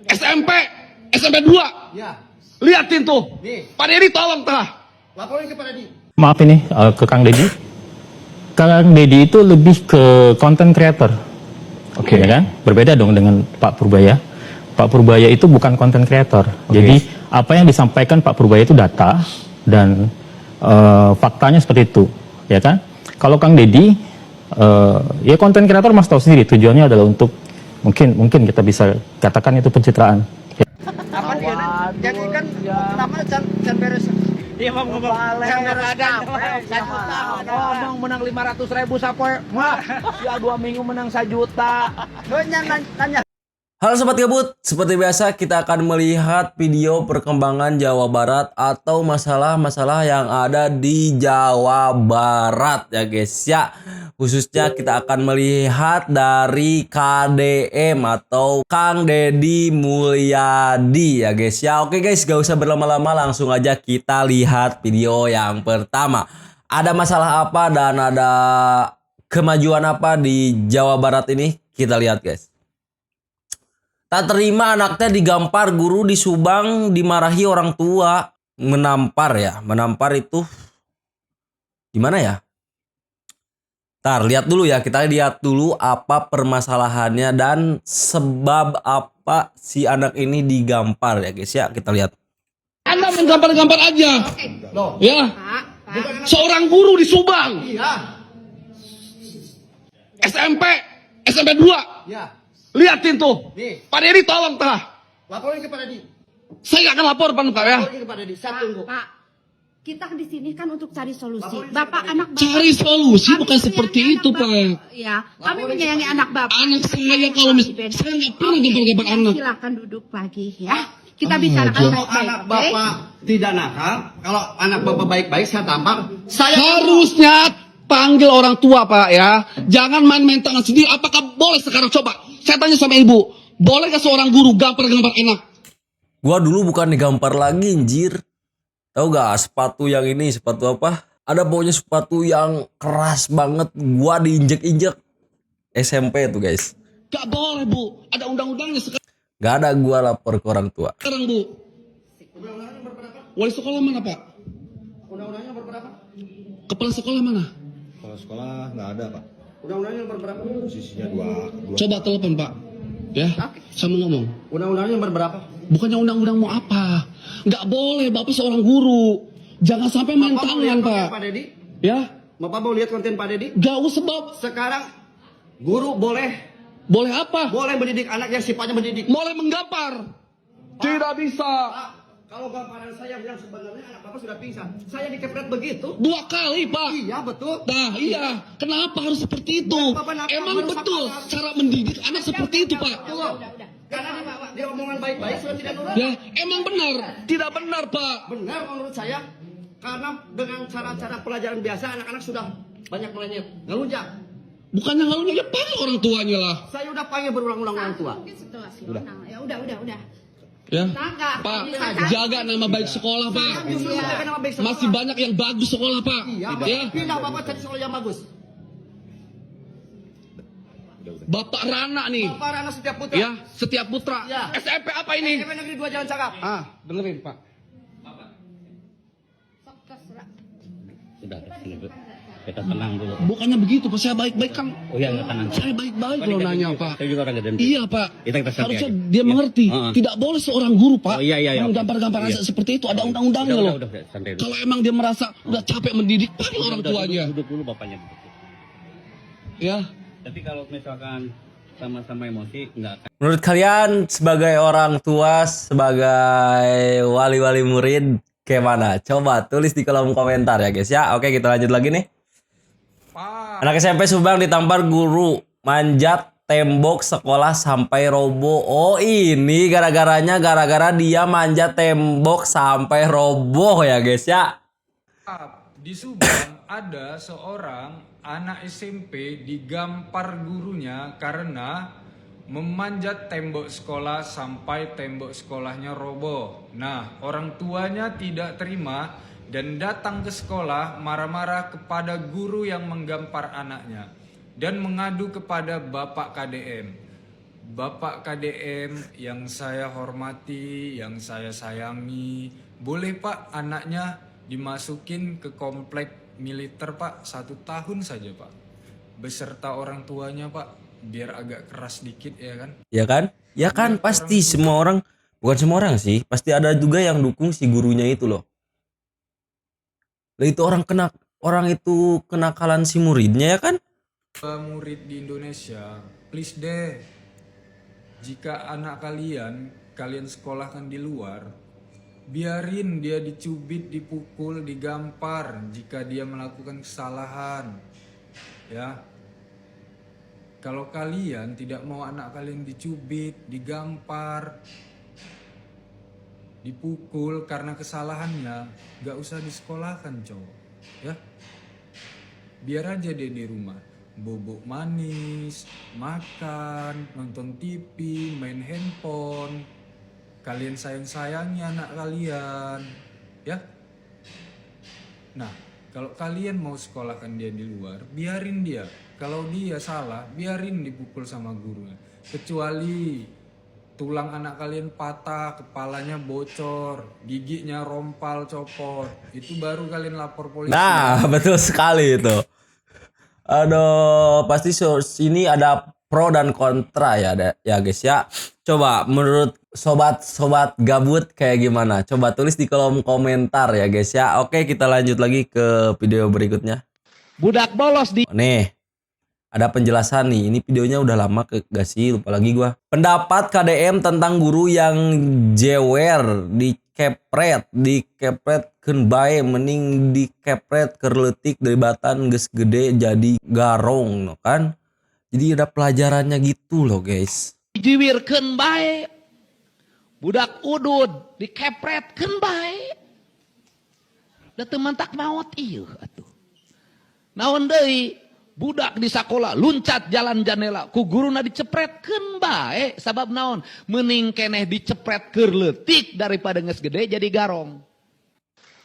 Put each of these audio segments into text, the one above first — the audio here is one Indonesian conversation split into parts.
SMP, SMP 2. Ya. Liatin tuh. Nih. Pak Dedi tolong tah. Laporin ke Pak Dedi. Maaf ini ke Kang Dedi. Kang Dedi itu lebih ke content creator. Oke, ya kan? Berbeda dong dengan Pak Purbaya. Pak Purbaya itu bukan content creator. Jadi apa yang disampaikan Pak Purbaya itu data dan faktanya seperti itu, ya kan? Kalau Kang Dedi ya content creator Mas tahu sendiri tujuannya adalah untuk mungkin kita bisa katakan itu pencitraan. Apa dia? Jadi kan pertama can beres. Iya bang, Can beres ngomong menang 500.000 sapoe. Wah, ya 2 minggu menang 1 juta. nanya. Halo Sobat Gabut, seperti biasa kita akan melihat video perkembangan Jawa Barat atau masalah-masalah yang ada di Jawa Barat ya guys ya. Khususnya kita akan melihat dari KDM atau Kang Deddy Mulyadi ya guys ya. Oke guys, gak usah berlama-lama, langsung aja kita lihat video yang pertama. Ada masalah apa dan ada kemajuan apa di Jawa Barat ini? Kita lihat guys. Tak terima anaknya digampar, guru di Subang dimarahi orang tua. Menampar ya, menampar itu gimana ya? Ntar lihat dulu ya, kita lihat dulu apa permasalahannya dan sebab apa si anak ini digampar ya guys ya. Kita lihat. Anda menggampar-gampar aja. Loh. Ya. Seorang guru di Subang. Iya. SMP, SMP 2. Ya. Liatin tuh. Nih. Pak Dedi tolong tah. Laporin ke Pak Dedi. Saya akan lapor Pak ya. Laporin ke Pak Dedi. Saya tunggu. Pak, kita di sini kan untuk cari solusi. Laporin Bapak ke anak Bapak. Cari solusi Kami bukan menyayangi seperti anak itu, Bapak. Pak. Ya, kami menyayangi anak Bapak. Anak saya kalau saya nggak pernah gampar-gampar anak. Silakan duduk lagi ya. Kita bicarakan Kalau baik-baik, anak oke? Bapak tidak nakal, kalau anak Bapak baik-baik saya tampar. Saya Harusnya panggil orang tua Pak ya. Jangan main-main tangan sendiri. Apakah boleh sekarang coba? Saya tanya sama ibu. Bolehkah seorang guru gampar-gampar anak? Gua dulu bukan digampar lagi anjir. Tahu gak sepatu yang ini, sepatu apa? Ada pokoknya sepatu yang keras banget. Gua diinjek-injek SMP tuh guys. Gak boleh Bu. Ada undang-undangnya Gak ada, gua lapor ke orang tua. sekarang Bu. Undang-undangnya berberapa? Wali sekolah mana Pak? Undang-undangnya berberapa? Kepala sekolah mana? Kalau sekolah nggak ada pak, Undang-undangnya berberapa? posisinya dua. Coba telepon Pak. Ya, saya mau ngomong. Undang-undangnya berberapa? Bukannya undang-undang mau apa? Gak boleh, Bapak seorang guru. Jangan sampai main Bapak mau tangan lihat konten Pak. Pak Dedi? Ya, Bapak mau lihat konten Pak Dedi? gak usah Bapak. Sekarang guru boleh Boleh apa? mendidik anak yang sifatnya mendidik. Boleh menggampar. Tidak bisa. Pak, kalau gamparan saya bilang sebenarnya anak Bapak sudah pingsan. Saya dikepret begitu. 2 kali Pak. Iya betul. Nah iya, kenapa harus seperti itu? Bapak nakal, Emang merusak betul akal. cara mendidik anak seperti itu Pak. Betul. Karena dia omongan baik-baik sudah tidak nurut. Ya, emang benar. Tidak benar Pak. Benar menurut saya. Karena dengan cara-cara pelajaran biasa anak-anak sudah banyak melenyap, ngelunjak. Bukannya ngalunya ya panggil orang tuanya lah. Saya udah panggil berulang-ulang orang tua. Mungkin setelah nah, ya udah. Ya, Nah, Pak, bisa. jaga nama baik sekolah Pak. Justru menjaga nama baik sekolah. Masih banyak yang bagus sekolah Pak. Iya, Ya, pindah Bapak cari sekolah yang bagus. Bapak Rana nih. Bapak Rana Setiap Putra. Ya, Setiap Putra. Ya. SMP apa ini? SMP Negeri 2 Jalan Cakap. Dengerin Pak. Sudah, kita tenang dulu. Bukannya begitu Pak, saya baik-baik kan. Oh iya, tenang. Saya baik-baik kalau nanya Pak. Saya juga orang Geden. Iya Pak. Kita santai Harusnya aja. dia Iya. mengerti. Heeh. Tidak boleh seorang guru Pak. Oh, iya, Yang oke. gampar-gampar Iya. seperti itu. Ada undang-undangnya loh. Udah, santai dulu. Kalau emang dia merasa udah capek mendidik, panggil orang Udah, tuanya. Duduk dulu bapaknya. Duduk. Ya. Tapi kalau misalkan sama-sama emosi, nggak akan. Menurut kalian sebagai orang tua, sebagai wali-wali murid, kayak mana? Coba tulis di kolom komentar ya guys ya. Oke, kita lanjut lagi nih. Anak SMP Subang ditampar guru, manjat tembok sekolah sampai roboh. Oh ini gara-garanya gara-gara dia manjat tembok sampai roboh ya guys ya. Di Subang ada seorang anak SMP digampar gurunya karena memanjat tembok sekolah sampai tembok sekolahnya roboh. Nah, orang tuanya tidak terima dan datang ke sekolah marah-marah kepada guru yang menggampar anaknya dan mengadu kepada Bapak KDM. Bapak KDM yang saya hormati, yang saya sayangi, boleh Pak anaknya dimasukin ke komplek militer Pak 1 tahun saja Pak, beserta orang tuanya Pak, biar agak keras dikit ya kan? Ya kan? Ya kan pasti semua orang, bukan semua orang sih, pasti ada juga yang dukung si gurunya itu loh. Lah itu orang itu kenakalan si muridnya ya kan? Murid di Indonesia, please deh, jika anak kalian sekolahkan di luar, biarin dia dicubit, dipukul, digampar jika dia melakukan kesalahan. Ya. Kalau kalian tidak mau anak kalian dicubit, digampar, dipukul karena kesalahannya, gak usah disekolahkan cowok. Ya. Biar aja dia di rumah. Bobok manis, makan, nonton TV, main handphone. Kalian sayang-sayangi anak kalian, ya. Nah, kalau kalian mau sekolahkan dia di luar, biarin dia. Kalau dia salah, biarin dipukul sama gurunya. Kecuali tulang anak kalian patah, kepalanya bocor, giginya rompal, copot, itu baru kalian lapor polisi. Nah, betul sekali itu. Aduh, pasti ini ada pro dan kontra ya guys ya. Coba menurut sobat gabut kayak gimana? Coba tulis di kolom komentar ya guys ya. Oke, kita lanjut lagi ke video berikutnya. Budak bolos di Nih, ada penjelasan nih. Ini videonya udah lama gak sih? Lupa lagi gua. Pendapat KDM tentang guru yang jewer dikepret keun bae mending dikepret kerletik dari batan geus gede jadi garong no kan. Jadi ada pelajarannya gitu loh guys. dijiwirkeun bae. Budak udud dikepretkeun bae. Da teu mantak maot ieu atuh. Naon deui? Budak di sakola luncat jalan jendela ku guruna dicepretkeun bae. Sabab naon? Mending keneh dicepret keur leutik daripada geus gede jadi garong.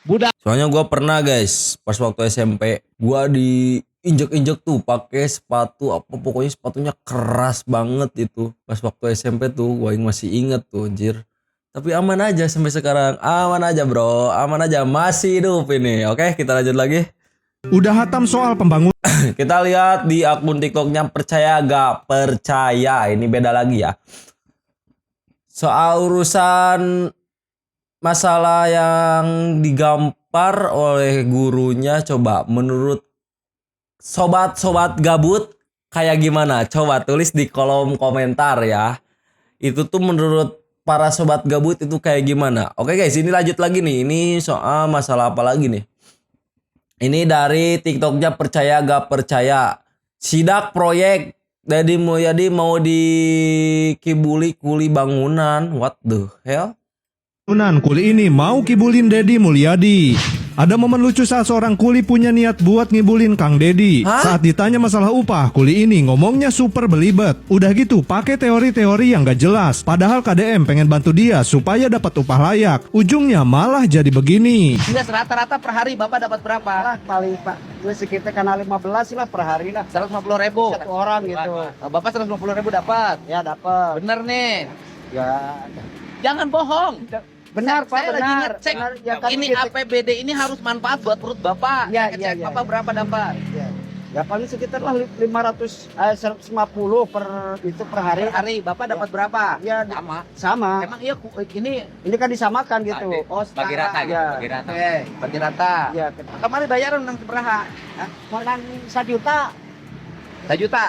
Budak Soalnya gua pernah guys, pas waktu SMP, gua diinjek-injek tuh pakai sepatu apa pokoknya sepatunya keras banget itu. Pas waktu SMP tuh gua masih inget tuh anjir. Tapi aman aja sampai sekarang. Aman aja bro, aman aja, masih hidup ini. Oke, kita lanjut lagi. Udah hatam soal pembangunan. Kita lihat di akun TikToknya percaya gak percaya. Ini beda lagi ya. Soal urusan masalah yang digampar oleh gurunya, coba menurut sobat-sobat gabut kayak gimana? Coba tulis di kolom komentar ya. Itu tuh menurut para sobat gabut itu kayak gimana? Oke guys, ini lanjut lagi nih. Ini soal masalah apa lagi nih? Ini dari TikToknya percaya gak percaya. Sidak proyek Deddy Mulyadi mau dikibuli kuli bangunan. What the hell? Kuli ini mau kibulin Deddy Mulyadi. Ada momen lucu saat seorang kuli punya niat buat ngibulin Kang Deddy. Hah? Saat ditanya masalah upah, kuli ini ngomongnya super belibet. Udah gitu pakai teori-teori yang gak jelas. Padahal KDM pengen bantu dia supaya dapat upah layak. Ujungnya malah jadi begini. Enggak rata-rata per hari Bapak dapat berapa? Paling Pak, gue sekitar kena 15 lah per hari lah. 150.000. Satu orang gitu. Bapak 150.000 dapat. Ya dapat. Bener nih. Ya. Jangan bohong. Benar Pak, Saya lagi benar. ngecek. Benar. Ya, kan Ini kita- APBD ini harus manfaat buat perut Bapak. Ya, Saya ngecek ya, ya. Bapak berapa dapat? Ya. Ya paling sekitar lah 150 per itu per hari. Per hari Bapak dapat berapa? Ya Sama. sama. Emang iya ini Ini kan disamakan gitu. Oh, Bagi rata gitu, Ya. bagi rata. Oke, bagi rata. Ya, Kemarin bayaran nang seberapa? menang 1 juta. 1 juta.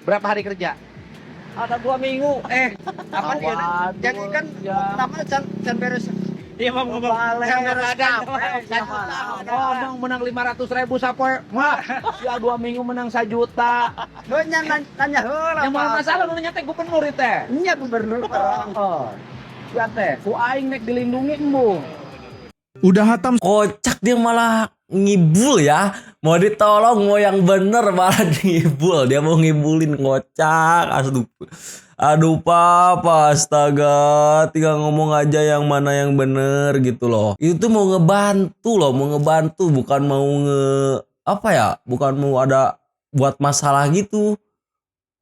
Berapa hari kerja? Ada 2 minggu. Apa dia? Waduh, Jadi kan ya. pertama can beres. Iya bang, Balik. Ngomong menang 500.000 sapoe. Wah, ya 2 minggu menang 1 juta. Lu nanya heula. Yang mana masalah lu nyate gubernur itu teh. Nya gubernur. Oh. Ya teh, ku aing nek dilindungi embung. Udah hatam Kocak dia malah ngibul ya. Mau ditolong mau yang bener malah ngibul. Dia mau ngibulin, kocak. Aduh papa, astaga. Tinggal ngomong aja yang mana yang bener gitu loh. Itu tuh mau ngebantu loh, mau ngebantu. Bukan mau bukan mau ada buat masalah gitu.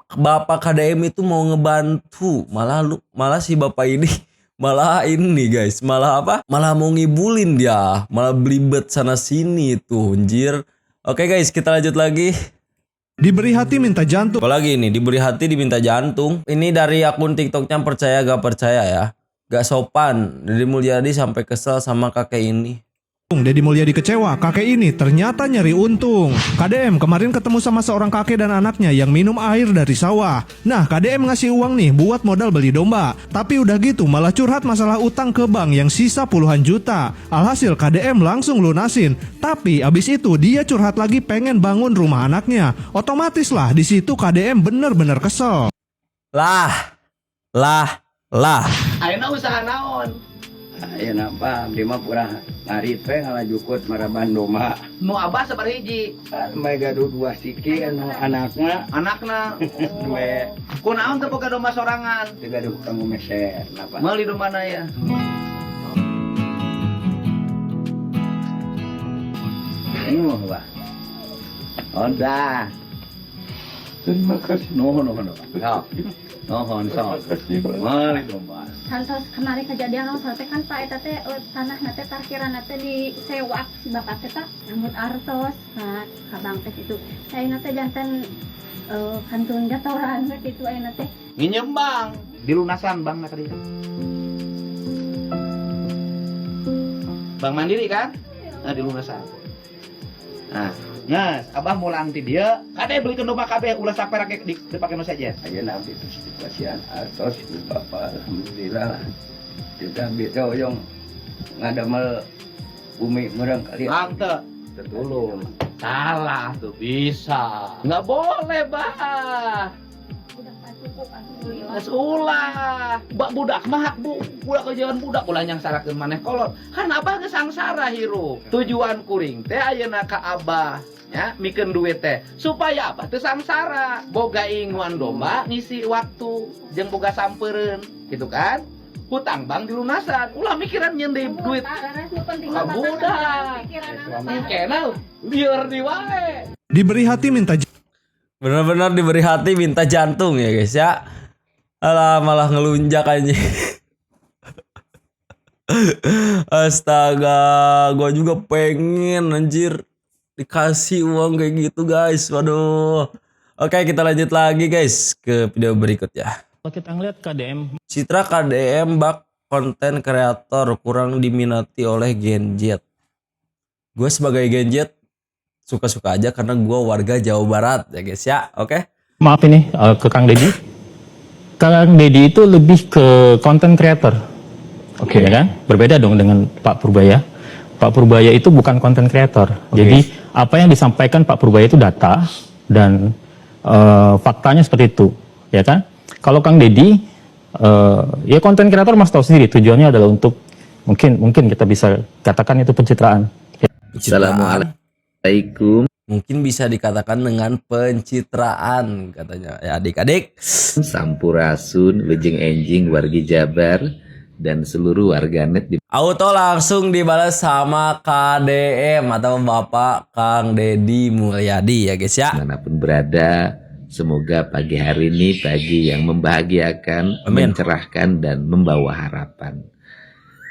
Bapak KDM itu mau ngebantu, malah si bapak ini malah ini guys, malah apa? Malah mau ngibulin dia, malah belibet sana sini tuh, anjir. Oke guys, kita lanjut lagi. Diberi hati minta jantung. Apalagi ini, diberi hati diminta jantung. Ini dari akun TikToknya percaya gak percaya ya. Gak sopan, Deddy Mulyadi sampai kesel sama kakek ini. Deddy Mulyadi kecewa, kakek ini ternyata nyari untung. KDM kemarin ketemu sama seorang kakek dan anaknya yang minum air dari sawah. Nah, KDM ngasih uang nih buat modal beli domba. Tapi udah gitu malah curhat masalah utang ke bank yang sisa puluhan juta. Alhasil KDM langsung lunasin. Tapi abis itu dia curhat lagi pengen bangun rumah anaknya. Otomatis lah di situ KDM bener-bener kesel. Lah. Ayeuna usaha naon? Ayeuna Pak, abdi mah purah ngari teh ngalajukut maraban domba. Nu abah sabar hiji. Mae gaduh dua siki anu anakna. We Kunaon teu boga domba sorangan? teu gaduh kanggo meser napa. Meuli dombana ya. Ini mah Pak. Onda. Terima kasih. Nuhun. Nuhun sok. Meuli domba. Santos kemarin kejadian longsor teh kan Pak eta teh tanah nate parkiran nate disewa si bapak teh tak rambut artos ka bank teh itu. Ayeuna teh janten kantun gatoran kitu ayeuna teh. Nginjem bang, dilunasan bang tadi. Bank Mandiri kan? Nah, dilunasan. Nah, abah mulang ti dia, kade beli domba kabeh ulah sapera dipake nu saja. Ayeuna abdi teh situasian artos ku Bapak alhamdulillah lah. Tidak bisa oyong ngadamel bumi mereng kali. Teu Tertulung. salah tuh bisa. Nggak boleh, bah. Udah pas cukup alhamdulillah. Geus ulah. Budak mah budak kejauhan budak ulah yang sarakeun maneh kolot. Kan abah geus sangsara hirup. Tujuan kuring teh ayeuna ka abah nya mikeun duit teh supaya abah teu sangsara. Boga inguan domba ngisi waktu jeung boga sampeureun gitu kan. Hutang bang dilunasan. Ulah mikiran nyendei duit. Budak. Kenal biar diwae. Diberi hati minta Benar-benar diberi hati minta jantung ya guys ya. Alah malah ngelunjak aja. Astaga, gua juga pengen anjir dikasih uang kayak gitu guys. Waduh. Oke, kita lanjut lagi guys ke video berikutnya. Kalau kita ngeliat KDM, Citra KDM bak konten kreator kurang diminati oleh Gen Z. Gue sebagai Gen Z suka-suka aja karena gue warga Jawa Barat ya guys ya. Oke. maaf ini ke Kang Deddy. Kang Deddy itu lebih ke content creator. Oke. Ya kan? Berbeda dong dengan Pak Purbaya. Pak Purbaya itu bukan content creator. Jadi apa yang disampaikan Pak Purbaya itu data dan faktanya seperti itu, ya kan? Kalau Kang Deddy, ya konten kreator Mas tahu sendiri tujuannya adalah untuk mungkin kita bisa katakan itu pencitraan. Assalamualaikum. Mungkin bisa dikatakan dengan pencitraan katanya ya adik-adik. Sampurasun, Lejeng Enjing, wargi Jabar, dan seluruh warganet di Auto langsung dibalas sama KDM atau Bapak Kang Deddy Mulyadi ya guys ya. manapun berada. Semoga pagi hari ini pagi yang membahagiakan, Amin. mencerahkan, dan membawa harapan.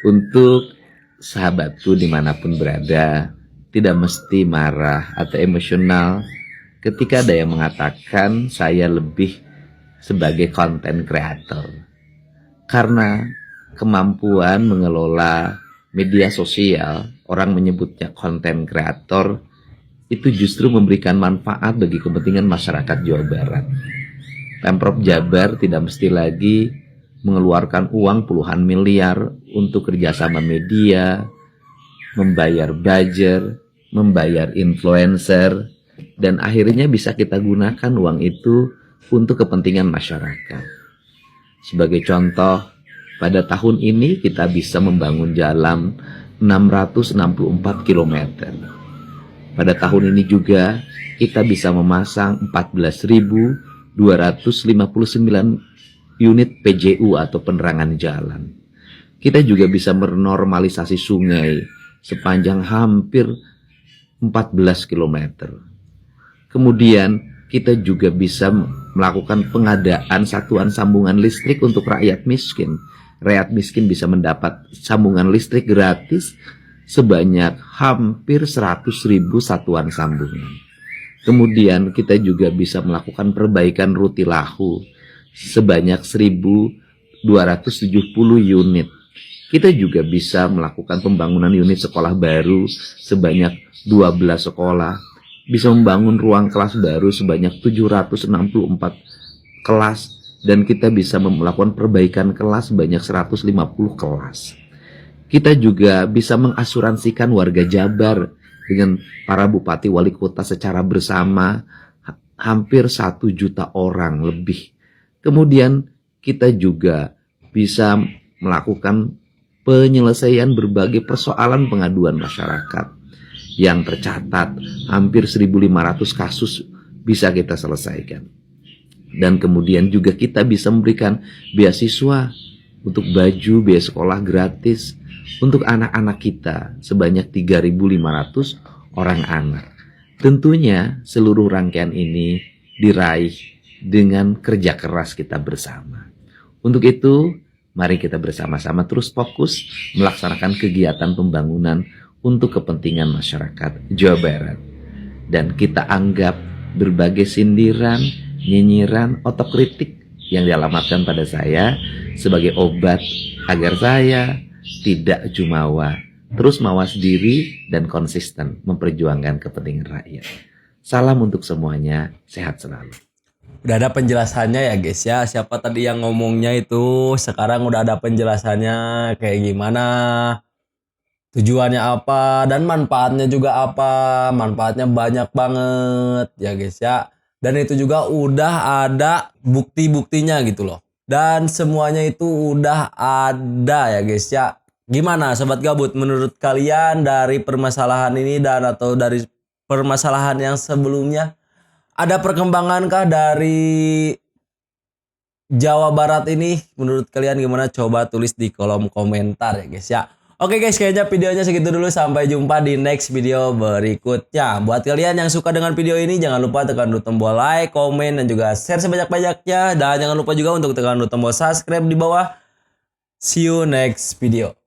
Untuk sahabatku dimanapun berada, tidak mesti marah atau emosional ketika ada yang mengatakan saya lebih sebagai konten kreator. Karena kemampuan mengelola media sosial, orang menyebutnya konten kreator, itu justru memberikan manfaat bagi kepentingan masyarakat Jawa Barat. Pemprov Jabar tidak mesti lagi mengeluarkan uang puluhan miliar untuk kerjasama media, membayar buzzer, membayar influencer, dan akhirnya bisa kita gunakan uang itu untuk kepentingan masyarakat. Sebagai contoh, pada tahun ini kita bisa membangun jalan 664 km. Pada tahun ini juga kita bisa memasang 14.259 unit PJU atau penerangan jalan. Kita juga bisa menormalisasi sungai sepanjang hampir 14 km. Kemudian kita juga bisa melakukan pengadaan satuan sambungan listrik untuk rakyat miskin. Rakyat miskin bisa mendapat sambungan listrik gratis sebanyak hampir 100.000 satuan sambungan. Kemudian kita juga bisa melakukan perbaikan rutilahu sebanyak 1.270 unit. Kita juga bisa melakukan pembangunan unit sekolah baru sebanyak 12 sekolah, bisa membangun ruang kelas baru sebanyak 764 kelas, dan kita bisa melakukan perbaikan kelas sebanyak 150 kelas. Kita juga bisa mengasuransikan warga Jabar dengan para bupati wali kota secara bersama, hampir 1 juta orang lebih. Kemudian kita juga bisa melakukan penyelesaian berbagai persoalan pengaduan masyarakat yang tercatat, hampir 1.500 kasus bisa kita selesaikan. Dan kemudian juga kita bisa memberikan beasiswa untuk baju, biaya sekolah gratis untuk anak-anak kita sebanyak 3.500 orang anak. Tentunya seluruh rangkaian ini diraih dengan kerja keras kita bersama. Untuk itu, mari kita bersama-sama terus fokus melaksanakan kegiatan pembangunan untuk kepentingan masyarakat Jawa Barat. Dan kita anggap berbagai sindiran, nyinyiran, otokritik yang dialamatkan pada saya sebagai obat agar saya tidak jumawa, terus mawas diri dan konsisten memperjuangkan kepentingan rakyat. Salam untuk semuanya, sehat selalu. Udah ada penjelasannya ya guys ya. Siapa tadi yang ngomongnya itu, sekarang udah ada penjelasannya kayak gimana, tujuannya apa, dan manfaatnya juga apa. Manfaatnya banyak banget ya guys ya. Dan itu juga udah ada bukti-buktinya gitu loh. Dan semuanya itu udah ada ya guys ya. Gimana Sobat Gabut, menurut kalian dari permasalahan ini dan atau dari permasalahan yang sebelumnya, ada perkembangankah dari Jawa Barat ini? Menurut kalian gimana? Coba tulis di kolom komentar ya guys ya. Oke guys, kayaknya videonya segitu dulu. Sampai jumpa di next video berikutnya. Buat kalian yang suka dengan video ini, jangan lupa tekan dulu tombol like, komen, dan juga share sebanyak-banyaknya. Dan jangan lupa juga untuk tekan dulu tombol subscribe di bawah. See you next video.